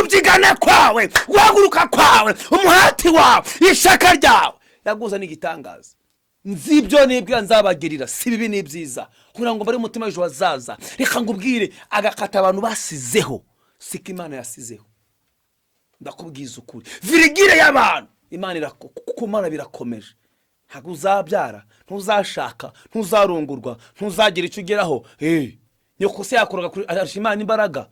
kubyigana kwawe, guhaguruka kwawe, umuhati wawe, ishaka ryawe yaguzana igitangaza. Nzibyo nibwira nzabagirira si bibi ni byiza, kugira ngo bari umutima w'ejo hazaza. Reka ngubwire, agakata abantu basizeho siko Imana yasizeho. Ndakubwiza ukuri, virigire y'abantu Imana kumana birakomeje. Ntabwo uzabyara, ntuzashaka, ntuzarungurwa, ntuzagira icyo ugeraho. Nyoko se yakoraga kuri arasha Imana imbaraga.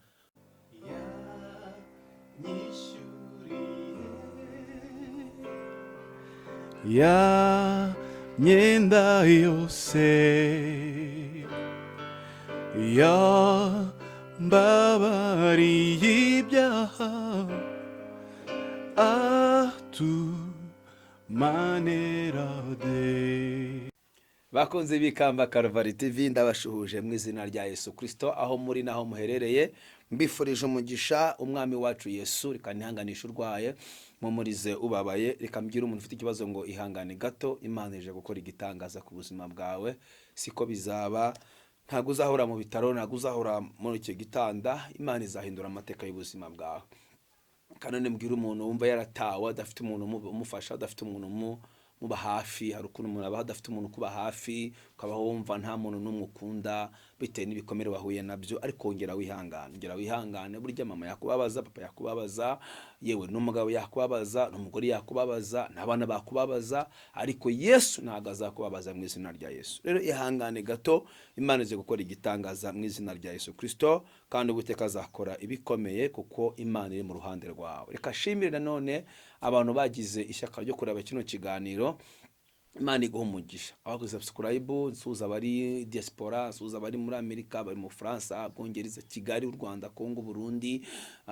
Ya myenda yose yambabariye ibyaha atumanera de. Bakunze bikamba Calvary TV, ndabashuhuje mu izina rya Yesu Kristo aho muri naho muherereye. Mbifurije umugisha umwami wacu Yesu. Reka nihanganisha urwaye, mumurize ubabaye. Reka mbwira umuntu ufite ikibazo ngo ihangane gato, Imana ije gukora igitangaza ku buzima bwawe. Siko bizaba, ntago uzahora mu bitaro, ntago uzahora muri icyo gitanda. Imana izahindura amateka y'ubuzima bwawe. Kanone mbwira umuntu wumva yaratawe, adafite umuntu umufasha, adafite umuntu muba hafi. Hari ukuntu umuntu aba adafite umuntu kuba hafi, ukabaho wumva nta muntu n'umwe ukunda bitewe n'ibikomere wahuye nabyo. Ariko ngera wihangane, burya mama yakubabaza, papa yakubabaza, yewe n'umugabo yakubabaza, n'umugore yakubabaza, n'abana bakubabaza, ariko Yesu ntago azakubabaza mu izina rya Yesu. Rero ihangane gato, Imana ize gukora igitangaza mu izina rya Yesu Kristo, kandi Uwiteka azakora ibikomeye kuko Imana iri mu ruhande rwawe. Reka shimire nanone abantu bagize ishyaka ryo kureba kino kiganiro. Imana iguha umugisha. Abakoze subscribe, nsuza bari diaspora, nsuza bari muri Amerika, bari mu France, Bwongereza, Kigali, u Rwanda, Kongo, Burundi,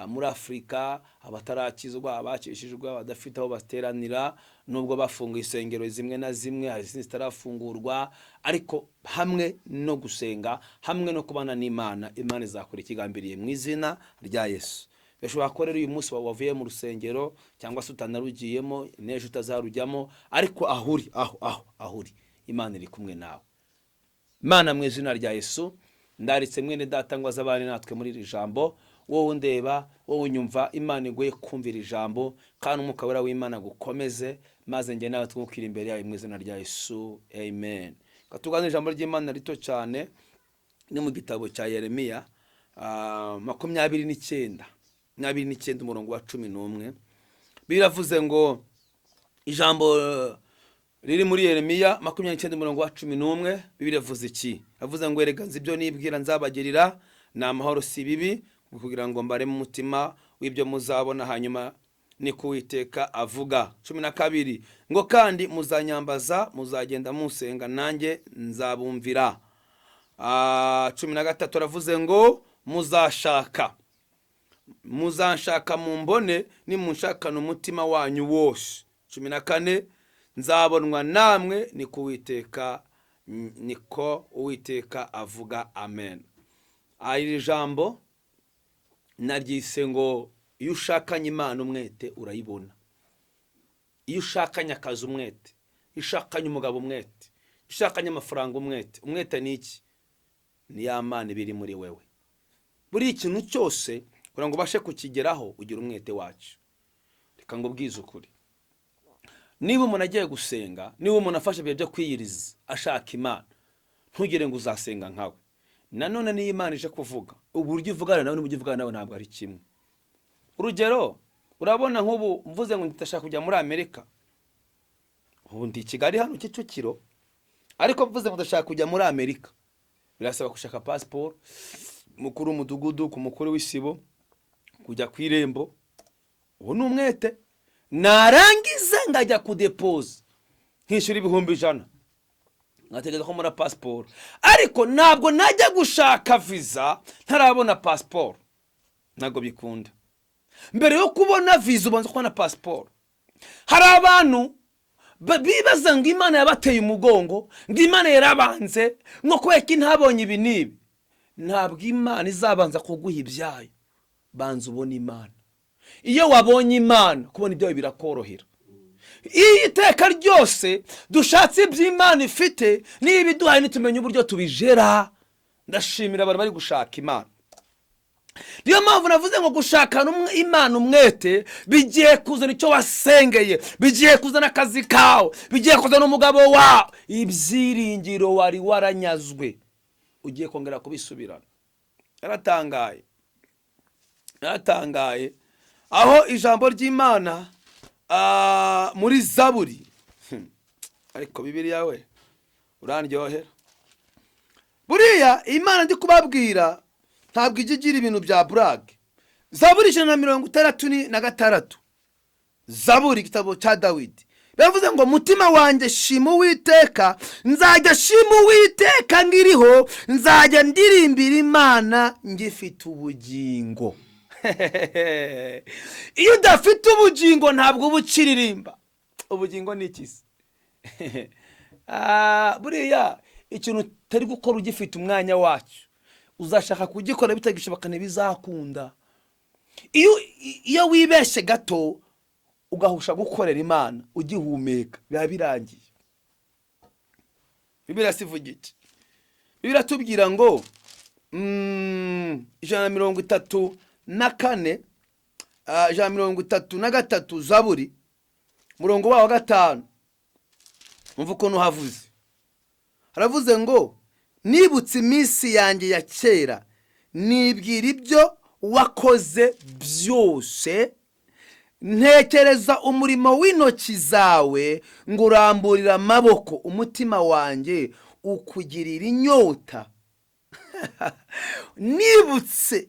muri Afrika, abatarakizwa, abakishijwe, abadafite aho bateranira, nubwo bafunga isengero zimwe na zimwe, hari zitarafungurwa, ariko hamwe no gusenga, hamwe no kubana n'Imana, Imana izakora ikigambiriye mu izina rya Yesu. Beshobora ko rero uyu munsi wavuye mu rusengero cyangwa se utanarugiyemo, nejo utazarujyamo, ariko ahuri Imana iri kumwe nawe. Imana mu izina rya Yesu, ndaritse mwene data ngo azabane natwe muri iri jambo. Wowe undeba, wowe unyumva, Imana iguye kumvira ijambo, kandi umwuka wera w'Imana gukomeze, maze njye nawe twukira imbere yawe mu izina rya Yesu. Amen. Katugana ijambo ry'Imana rito cyane ni mu gitabo cya Yeremiya 29 umurongo wa 11. Biravuze ngo, ijambo riri muri Yeremiya 29 umurongo wa 11, biravuze iki? Avuze ngo, erega nzi ibyo nibwira nzabagirira, ni amahoro si bibi, kugira ngo mbare mu mutima w'ibyo muzabona hanyuma ni Uwiteka avuga. 12 ngo, kandi muzanyambaza, muzagenda musenga, nanjye nzabumvira. 13 aravuze ngo, muzanshaka mumbone, nimunshakana umutima wanyu wose. 14 nzabonwa namwe, niko Uwiteka avuga. Amen. Iri jambo naryise ngo, iyo ushakanye Imana umwete urayibona. Iyo ushakanye akazi umwete, iyo ushakanye umugabo umwete, iyo ushakanye amafaranga umwete. Umwete ni iki? Ni ya Mana biri muri wewe. Buri ikintu cyose kugira ngo ubashe kukigeraho ugira umwete wacu. Reka ngo bwize ukuri, niba umuntu agiye gusenga, niba umuntu afashe ibihe byo kwiyiriza ashaka Imana, ntugire ngo uzasenga nkawe. Nanone ni Imana ije kuvuga, uburyo ivugana nawe n'uburyo ivugana nawe ntabwo ari kimwe. Urugero, urabona nk'ubu mvuze ngo ndashaka kujya muri Amerika, ubu ndi Kigali hano Kicukiro, ariko mvuze ngo ndashaka kujya muri Amerika, birasaba gushaka passport, mukuru w'umudugudu, ku mukuru w'isibo, kujya ku irembo. Ubu ni umwete. Narangiza ngajya kudepoza, nkishyura 1,100, ngategeka ko muri passport. Ariko ntabwo najya gushaka visa ntarabona passport, ntabwo bikunda. Mbere yo kubona visa ubanza kubona passport. Hari abantu bibaza ngo Imana yabateye umugongo, ngo Imana yarabanze, ngo kweka ntabonye ibi nibi. Ntabwo Imana izabanza kuguha ibyayo, banza ubona Imana. Iyo wabonye Imana, kubona ibyayo birakorohera. Iyi iteka ryose dushatse iby'Imana ifite, niba iduhaye nitumenye uburyo tubijera. Ndashimira abantu bari gushaka Imana. niyo mpamvu navuze ngo gushakana Imana umwete bigiye kuzana icyo wasengeye, bigiye kuzana akazi kawe, bigiye kuzana umugabo wawe, ibyiringiro wari waranyazwe ugiye kongera kubisubirana. Yaratangaye aho ijambo ry'Imana muri Zaburi, ariko Bibiliya we urandyohera. Buriya Imana ndi kubabwira ntabwo igira ibintu bya burage. Zaburi 166, Zaburi igitabo cya Dawidi, bivuze ngo mutima wanjye shima Uwiteka, nzajya shima Uwiteka ngiriho, nzajya ndirimbira Imana ngifite ubugingo. Iyo udafite ubugingo ntabwo ubukiririmba. Ubugingo ni ikisi. Buriya ikintu utari gukora ugifite umwanya wacyo, uzashaka kugikora bitagishobokana bizakunda. Iyo wibeshe gato ugahusha gukorera Imana ugihumeka biba birangiye. Bibiliya sivuga iki? Bibiliya tubwira ngo 134 133 Zaburi murongo wa 5, umva ukuntu havuze. Haravuze ngo nibutse iminsi yanjye ya kera, nibwira ibyo wakoze byose, ntekereza umurimo w'intoki zawe, nguramburira amaboko, umutima wanjye ukugirira inyota. Nibutse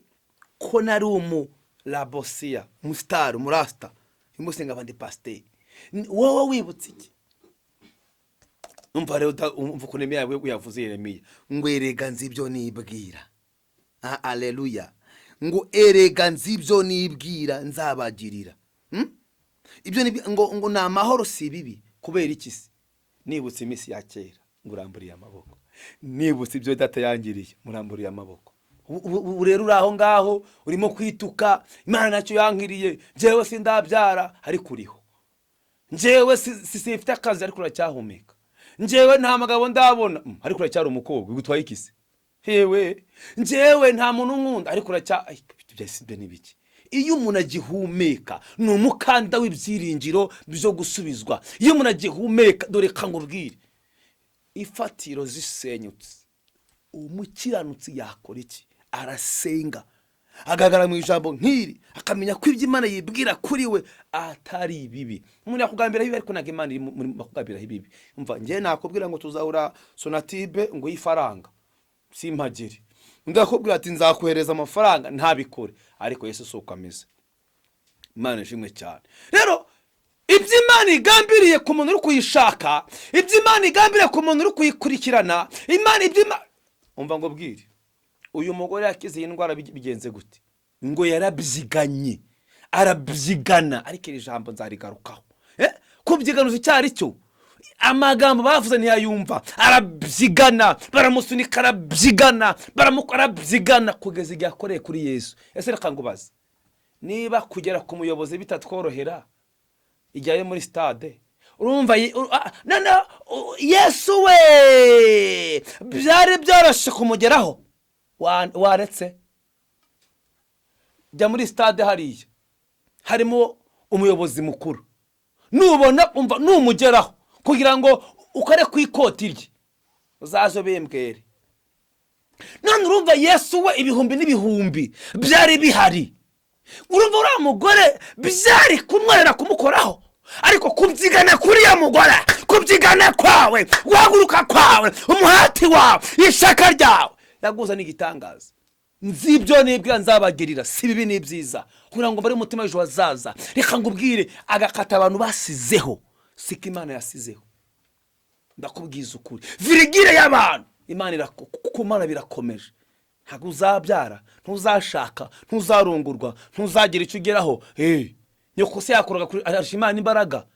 ko nari umurabosiya, umusitari, umurasta, imusenga abandi pasiteri. Wowe wibutse iki? Umva rero uko Yeremiya yavuze, Yeremiya ngo erega nzi ibyo nibwira. Aleluya. Ngo erega nzi ibyo nibwira nzabagirira. Ibyo ngo ni amahoro si bibi. Kubera iki se? Nibutse iminsi ya kera nguramburiye amaboko, nibutse ibyo data yangiriye muramburiye amaboko. Rero uraho ngaho urimo kwituka Imana nacyo yankiriye, njyewe sindabyara ariko uriho, njyewe sifite akazi ariko uracyahumeka, njyewe nta magabo ndabona ariko uracyari umukobwa, gutwaye ikisi. Hewe njyewe nta muntu nkunda ariko byasibye nibiki. Iyo umuntu agihumeka ni umukanda w'ibyiringiro byo gusubizwa. Iyo umuntu agihumeka, dore kangubwire, ifatiro zisenyutse, umukiranutsi yakora iki? Arasenga, agagara mu ijambo nk'iri, akamenya ko ibyo Imana yibwira kuri we atari bibi. Umuntu yakugambira bibi ariko ntabwo Imana iri muri makugambira bibi. Umva njye nakubwira ngo tuzahura Sonatibe ngo yifaranga simpagire, ndakubwira ati nzakohereza amafaranga ntabikore, ariko Yesu soko ameze. Imana ishimwe cyane. Rero ibyo Imana igambiriye ku muntu uri kuyishaka, ibyo Imana igambiriye ku muntu uri kuyikurikirana, umva ngo bwire, uyu mugore yakize iyi ndwara bigenze gute? Ngo yarabyiganye, arabyigana, ariko iri jambo nzarigarukaho. Kubyiganuza icyari cyo, amagambo bavuze ntiyayumva, arabyigana, baramusunika arabyigana, arabyigana kugeza igihe akoreye kuri Yesu. Ese reka ngubaze, niba kugera ku muyobozi bitatworohera ijyaye muri stade, urumva Yesu we byari byoroshye kumugeraho, waretse jya muri stade hariya harimo umuyobozi mukuru, nubona umva numugeraho kugira ngo ukare ku ikoti rye uzazo bembwere. None urumva Yesu we ibihumbi n'ibihumbi byari bihari, urumva uriya mugore byari kumwerera kumukoraho, ariko kubyigana kuri ya mugore, kubyigana kwawe, guhaguruka kwawe, umuhati wawe, ishaka ryawe yaguza n'igitangaza. Nzi ibyo nibwira nzabagirira, si bibi ni byiza, kugira ngo bari umutima w'ejo hazaza. Reka ngubwire, agakata abantu basizeho siko Imana yasizeho. Ndakubwiza ukuri, virigire y'abantu Imana Imana birakomeje. Ntabwo uzabyara, ntuzashaka, ntuzarongorwa, ntuzagira icyo ugeraho. Nyoko se yakoraga arusha Imana imbaraga?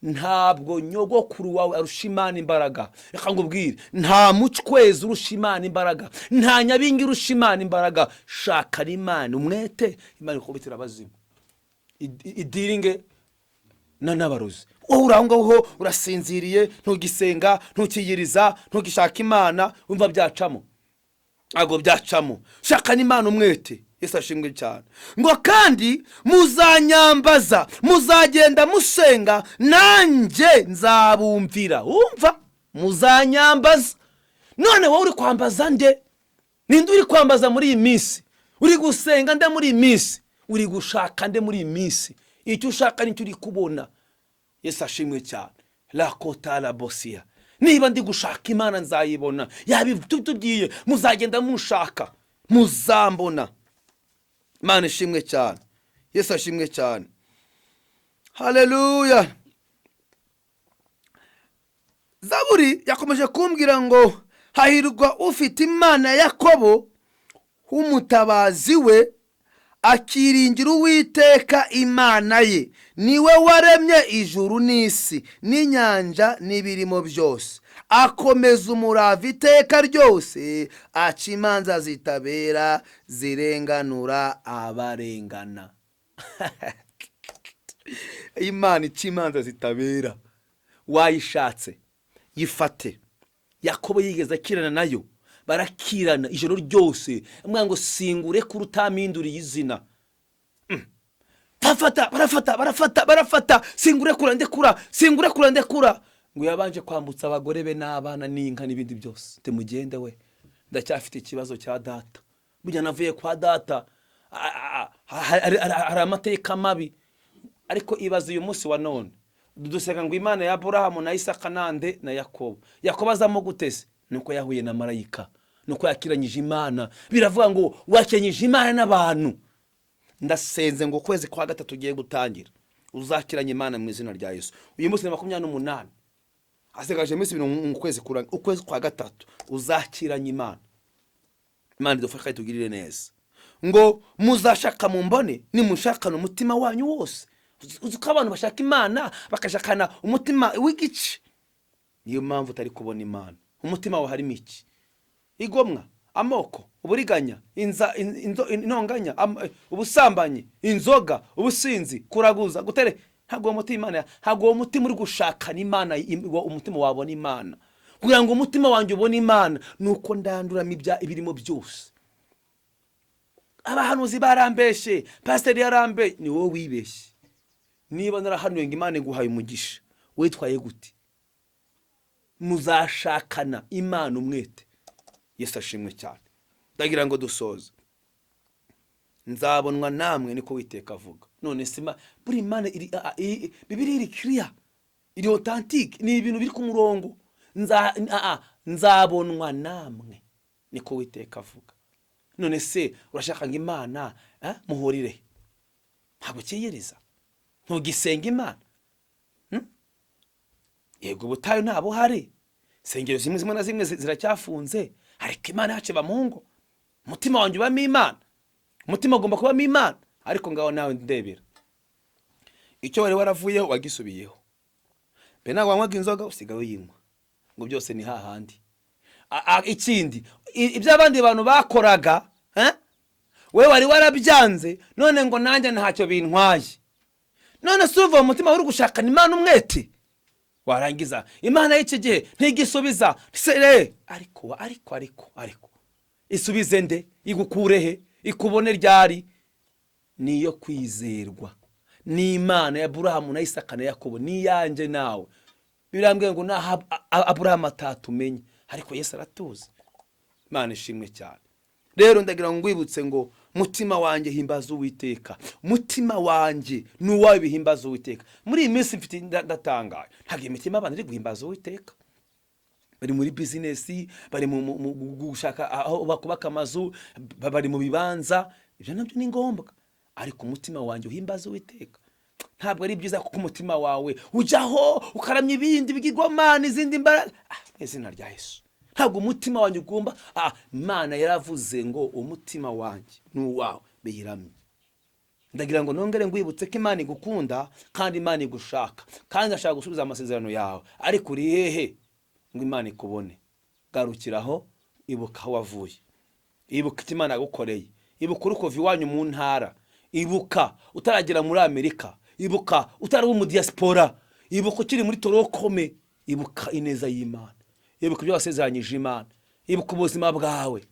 Ntabwo nyogokuru wawe arusha Imana imbaraga. Reka ngubwire, nta mucwezi urusha Imana imbaraga, nta nyabingi urusha Imana imbaraga. Shaka Imana umwete, Imana ikubitira abazimu, idiringe n'abarozi. Wowe urangaho urasinziriye, ntugisenga, ntukiyiriza, ntugishaka Imana, umva byacamo. Ago byacamo. Shaka Imana umwete. Yesu ashimwe cyane. Ngo kandi muzanyambaza, muzagenda musenga, nanjye nzabumvira. Umva, muzanyambaza. None wowe uri kwambaza nde? Ninde uri kwambaza muri iyi minsi? Uri gusenga nde muri iyi minsi? Uri gushaka nde muri iyi minsi? Icyo ushaka nicyo uri kubona. Yesu ashimwe cyane. La kota la bosia. Niba ndi gushaka Imana nzayibona. Yabitubwiye muzagenda mushaka, muzambona. Imana ishimwe cyane. Yesu ashimwe cyane. Haleluya. Zaburi yakomeje kumbwira ngo hahirwa ufite Imana ya Yakobo umutabazi we, akiringira Uwiteka Imana ye. Niwe waremye ijuru n'isi n'inyanja n'ibirimo byose. Akomeza umurava iteka ryose, aca imanza zitabera, zirenganura abarengana. Imana ica imanza zitabera. Wayishatse yifate. Yakobo yigeze akirana nayo, barakirana ijoro ryose. Mwango singure kurutaminduriye izina. Barafata singure kura ndekura. Ngo yabanje kwambutsa abagore be n'abana n'inka n'ibindi byose. Temugende we, ndacyafite ikibazo cya data. Burya navuye kwa data, hari amateka mabi. Ariko ibaza uyu munsi wa none, duseka ngo Imana ya Aburahamu na Isaka nande na Yakobo. Yakobo azamo gutese nuko yahuye na marayika, nuko yakiranyije Imana. Biravuga ngo wakenyije Imana n'abantu. Ndasenze ngo kwezi kwa gatatu ugiye gutangira uzakiranye Imana mu izina rya Yesu. Uyu munsi ni 28. Asigaje iminsi 2 ukwezi kuranga. Ukwezi kwa gatatu uzakiranye Imana. Imana idufashe tugirire neza. Ngo muzashaka mumbone nimushakana umutima wanyu wose. Uzuko abantu bashaka Imana bakashakana umutima w'igice. Niyo mpamvu utari kubona Imana. Umutima wawe harimo iki? Igomwa, amoko, uburiganya, intonganya, ubusambanyi, inzoga, ubusinzi, kuraguza, gutere. Ntabwo umutima Imana, ntabwo umutima uri gushakana Imana, umutima wabona Imana. Kugira ngo umutima wanjye ubone Imana, nuko ndanduramo ibirimo byose. Abahanuzi barambeshe, pastor yarambe, ni wowe wibeshye. Niba narahanuye ngo Imana iguhaye umugisha, witwaye gute? Muzashakana Imana umwete. Yesu ashimwe cyane. Ndagira ngo dusoze. Nzabonwa namwe niko Uwiteka avuga. None sima buri Imana Bibiliya iri clear, iri authentique, ni ibintu biri ku murongo. Nzabonwa namwe niko Uwiteka avuga. None se urashaka ngo Imana muhurire? Ntabwo cyiyiriza, ntugisenga Imana. Yego butayo nabo hari, sengero zimwe na zimwe ziracyafunze, ariko Imana yacu ba mungo. Umutima wanjye ubamo Imana, umutima ugomba kubamo Imana. Ariko ngaho nawe ndebera, icyo wari waravuyeho wagisubiyeho. Be nawe wanywaga inzoga usigaye uyinywa, ngo byose ni hahandi. Ikindi iby'abandi bantu bakoraga, we wari warabyanze, none ngo nanjye ntacyo bintwaye. None suva umutima uri gushakana Imana umwete, warangiza Imana y'iki gihe ntigisubiza. Ariko isubize nde? Igukurehe? Ikubone ryari? Niyo kwizerwa. Ni Imana ya Aburahamu na Isaka na Yakobo, ni yanjye nawe. Birambwiye ngo na Aburahamu atatumenye, ariko Yesu aratuzi. Imana ishimwe cyane. Rero ndagira ngo ngwibutse ngo mutima wanjye himbaza Uwiteka. Mutima wanjye nuwawe bihimbaza Uwiteka. Muri iyi minsi mfite ndatangaye, ntabwo imitima abantu iri guhimbaza Uwiteka. Bari muri business, bari mu gushaka aho bakubaka amazu, bari mu bibanza. Ibyo nabyo ni ngombwa, ariko umutima wanjye uhimbaza Uwiteka. Ntabwo ari byiza kuko umutima wawe ujaho ukaramya ibindi bigirwamana, izindi mbaraga. Izina rya Yesu, ntabwo umutima wanjye ugomba. Imana yaravuze ngo umutima wanjye n'uwawe biyiramye. Ndagira ngo nongere ngwibutse ko Imana igukunda kandi Imana igushaka, kandi ashaka gusubiza amasezerano yawe. Ariko uri hehe ngo Imana ikubone? Garukiraho, ibuka aho wavuye, ibuka icyo Imana yagukoreye, ibuka uri kuva iwanyu mu ntara, ibuka utaragera muri Amerika, ibuka utari mu diaspora, ibuka ukiri muri Torokome, ibuka ineza y'Imana, ibuka ibyo wasezeranyije Imana, ibuka ubuzima bwawe.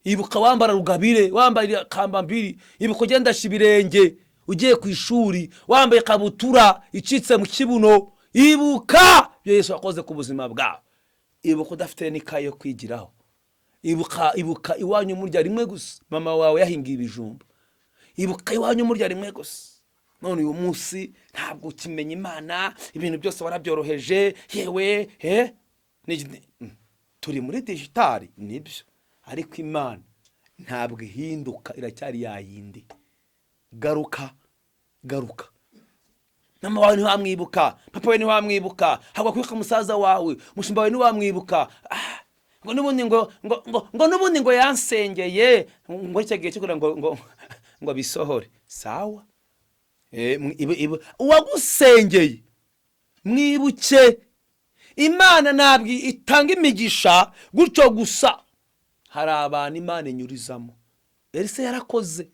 ibuka wambara rugabire, wambaye kambambiri, ibuka ugendesha ibirenge ugiye ku ishuri, wambaye kabutura icitse mu kibuno. Ibuka ibyo Yesu yakoze ku buzima bwawe. Ibuka udafite n'ikaye yo kwigiraho. Ibuka iwanyu murya rimwe gusa, mama wawe yahingiye ibijumba. Ibuka iwanyu murya rimwe gusa. None uyu munsi ntabwo ukimenya Imana, ibintu byose warabyoroheje. Yewe turi muri digitali nibyo, ariko Imana ntabwo ihinduka, iracyari yayindi. Garuka. Mama wawe ntiwamwibuka, papa wawe ntiwamwibuka, hagwa kwibuka musaza wawe, mushumba wawe ntiwamwibuka. Ngo nubundi ngo nubundi ngo yansengeye, ngo icyo gihe cyo kugira ngo bisohore. Sawa, uwagusengeye mwibuke. Imana ntabwo itanga imigisha gutyo gusa. Hari abantu Imana inyurizamo. Elisa yarakoze,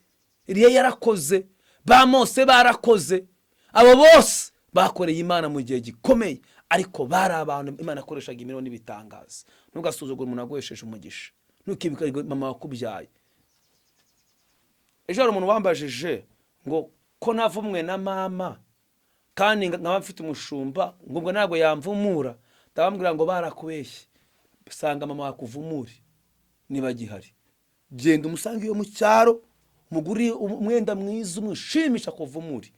Eliya yarakoze, ba Mose barakoze. Abo bose bakoreye Imana mu gihe gikomeye, ariko bari abantu Imana akoreshaga imirimo n'ibitangaza. Ntugasuzugure umuntu aguhesheje umugisha. Ntukibika mama wakubyaye. Ejo hari umuntu wambajije ngo ko navumwe na mama kandi nkaba mfite umushumba, ngo ubwo ntabwo yamvumura. Ndabambwira ngo barakubeshye. Sanga mama wakuvumure niba gihari. Genda umusange iyo mu cyaro, umuguri umwenda mwiza umushimisha kuvumure.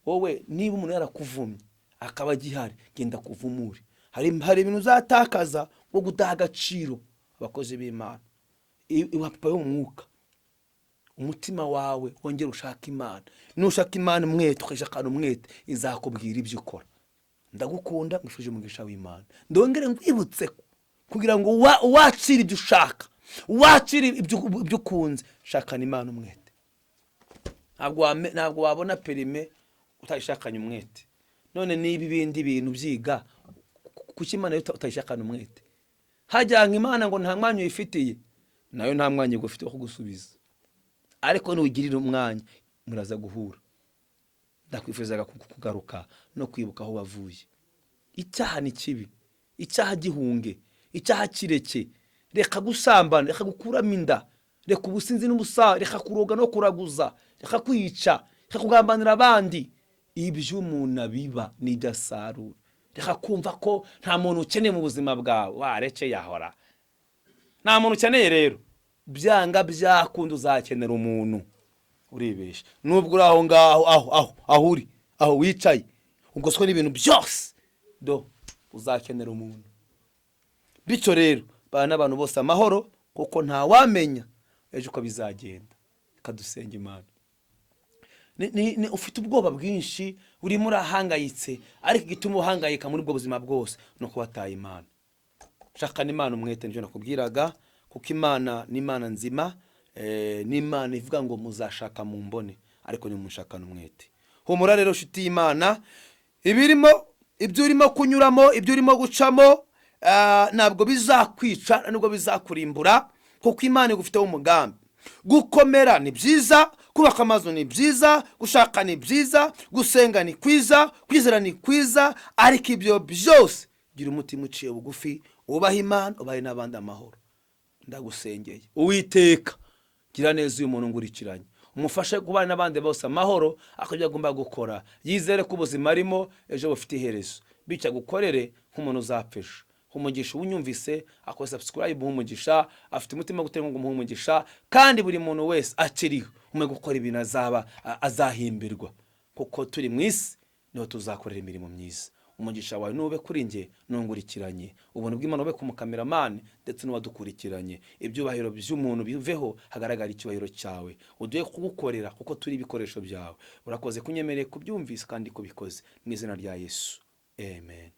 Wowe niba umuntu yarakuvumye akaba gihari, genda kuvumure. Hari ibintu uzatakaza wo gudaha agaciro abakozi b'Imana. Iwapfa yo mwuka, umutima wawe wongera ushaka Imana. Nushaka Imana umwete, ukashakana umwete, izakubwira ibyo ukora. Ndagukunda, ngifuje umugisha w'Imana. Ndongere ngwibutse kugira ngo wakire ibyo ushaka, wakire ibyo ukunze. Shakana Imana umwete. Ntabwo wabona perime utayishakanye umwete. None niba ibindi bintu byiga, kuki Imana utayishakana umwete? Hajyanga Imana ngo nta mwanya uyifitiye, nayo nta mwanya ufite wo kugusubiza. Ariko nugirira umwanya muraza guhura. Ndakwifuzaga kugaruka no kwibuka aho wavuye. Icyaha ni kibi, icyaha gihunge, icyaha kireke. Reka gusambana, reka gukuramo inda, reka ubusinzi n'ubusa, reka kuroga no kuraguza, reka kwica, reka kugambanira abandi. Ibyo umuntu abiba n'ibyo asarura. Reka kumva ko nta muntu ukeneye mu buzima bwawe. Wareke yahora. Nta muntu ukeneye rero. Byanga byakunda uzakenera umuntu. Uribesha. Nubwo uri aho ngaho, aho uri, aho wicaye, ugoswe n'ibintu byose, uzakenera umuntu. Bityo rero bana abantu bose amahoro, kuko nta wamenya ejo uko bizagenda. Kadusenga Imana. Ufite ubwoba bwinshi, urimo urahangayitse, ariko igituma uhangayika muri ubwo buzima bwose nuko wataye Imana. Shakana Imana umwete, nje nakubwiraga, kuko Imana ni Imana nzima. Ni Imana ivuga ngo muzashaka mu mbone, ariko ni mushakana umwete. Humura rero nshuti y'Imana, ibyo urimo kunyuramo, ibyo urimo gucamo, ntabwo bizakwica, nubwo bizakurimbura, kuko Imana igufiteho umugambi. Gukomera ni byiza, kubaka amazu ni byiza, gushaka ni byiza, gusenga ni kwiza, kwizera ni kwiza, ariko ibyo byose gira umutima uciye bugufi, ubaha Imana, ubahe n'abandi amahoro. Ndagusengeye Uwiteka, gira neza uyu muntu ngurikiranye, umufashe kubana n'abandi bose amahoro, akajya agomba gukora, yizere ko ubuzima arimo ejo bufite iherezo. Bityo gukorere nk'umuntu uzapfisha. Umugisha unyumvise, akora subscribe umugisha, afite umutima gutenga ngo umugisha, kandi buri muntu wese akiriho umwe gukora ibintu azahimbirwa, kuko turi mu isi niho tuzakorera imirimo myiza. Umugisha wawe nube kuri nge nungurikiranye, ubuntu bw'Imana bube ku mukameramani ndetse n'uwadukurikiranye. Ibyubahiro by'umuntu biveho, hagaragara icyubahiro cyawe. Uduye kugukorera kuko turi ibikoresho byawe. Urakoze kunyemereye kubyumvise kandi kubikoze, mu izina rya Yesu, amen.